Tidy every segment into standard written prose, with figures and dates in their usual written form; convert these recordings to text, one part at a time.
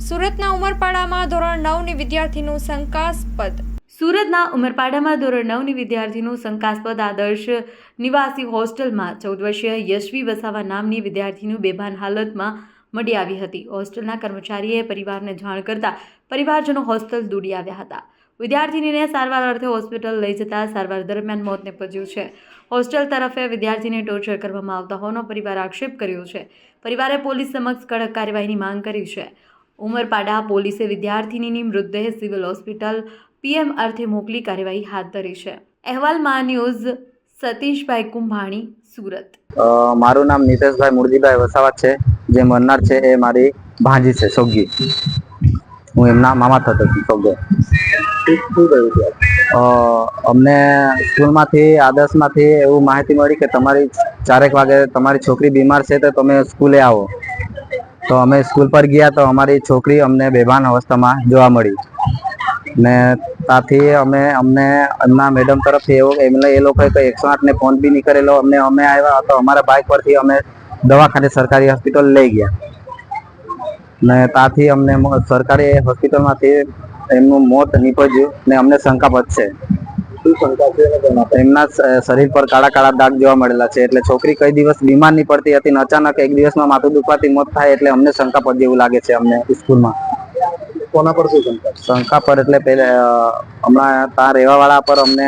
સુરતના ઉમરપાડામાં ધોરણ 9ની વિદ્યાર્થીનું શંકાસ્પદ સુરતના ઉમરપાડામાં ધોરણ 9ની વિદ્યાર્થીનું શંકાસ્પદ આદર્શ નિવાસી હોસ્ટેલમાં 14 વર્ષીય યશવી વસાવા નામની વિદ્યાર્થીનું બેભાન હાલતમાં મળી આવી હતી. હોસ્ટેલના કર્મચારીએ પરિવારને જાણ કરતા પરિવારજનો હોસ્ટેલ દોડી આવ્યા હતા. વિદ્યાર્થીનીને સારવાર અર્થે હોસ્પિટલ લઈ જતા સારવાર દરમિયાન મોત નીપજ્યું છે. હોસ્ટેલ તરફે વિદ્યાર્થીને ટોર્ચર કરવામાં આવતા હોવાનો પરિવાર આક્ષેપ કર્યો છે. પરિવારે પોલીસ સમક્ષ કડક કાર્યવાહીની માંગ કરી છે. ઉમરપાડા પોલીસે વિદ્યાર્થીનીની મૃતદેહ સિવિલ હોસ્પિટલ પીએમ અર્થે મોકલી કાર્યવાહી હાથ ધરી છે. અહેવાલ માં ન્યૂઝ સતીશભાઈ કુંભાણી, સુરત. મારું નામ નીતેશભાઈ મુરજીભાઈ વસાવા છે. જે મરનાર છે એ મારી ભાંજી છે, સોગી. હું એમના મામા થતો સોગો. અમને સ્કૂલમાંથી આદર્શમાંથી એવું માહિતી મળી કે તમારી 4 વાગે તમારી છોકરી બીમાર છે તો તમે સ્કૂલે આવો. તો અમે સ્કૂલ પર ગયા તો અમારી છોકરી અમને બેભાન અવસ્થામાં જોવા મળી ને ત્યાંથી અમને એમના મેડમ તરફથી એ લોકોએ કંઈ 108 ને ફોન બી નહીં કરેલો. અમે આવ્યા તો અમારા બાઇક પરથી અમે દવાખાને સરકારી હોસ્પિટલ લઈ ગયા ને ત્યાંથી અમને સરકારી હોસ્પિટલમાંથી એમનું મોત નીપજ્યું ને અમને શંકાસ્પદ છે. એમના શરીર પર કાળા કાળા દાગ જોવા મળેલા છે. એટલે છોકરી કઈ દિવસ બીમાર નહીં પડતી હતી ને અચાનક એક દિવસમાં માથું દુખવાથી મોત થાય એટલે અમને શંકાસ્પદ જેવું લાગે છે. અમને સ્કૂલમાં કોના પર શું શંકા પર એટલે હમણાં ત્યાં રહેવા વાળા પર અમને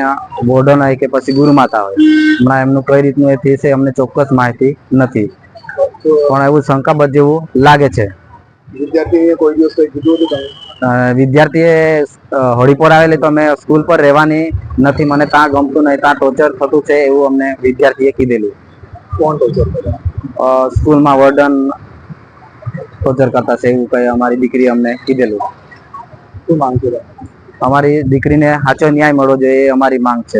વોર્ડન હોય કે પછી ગુરુમાતા હોય, હમણાં એમનું કઈ રીતનું એ છે અમને ચોક્કસ માહિતી નથી, પણ એવું શંકાસ્પદ જેવું લાગે છે. વિદ્યાર્થીએ કોઈ દિવસ કઈ કીધું હતું? વિદ્યાર્થીએ હોળી પર આવેલી તો અમે સ્કૂલ પર રહેવાની નથી, મને ત્યાં ગમતું નહીં, ત્યાં ટોર્ચર થતું છે એવું અમને વિદ્યાર્થીએ કીધેલું. કોણ ટોર્ચર કરે? સ્કૂલમાં વોર્ડન ટોર્ચર કરતા છે એવું કઈ અમારી દીકરી અમને કીધેલું. શું માંગ છે? અમારી દીકરીને સાચો ન્યાય મળવો જોઈએ એ અમારી માંગ છે.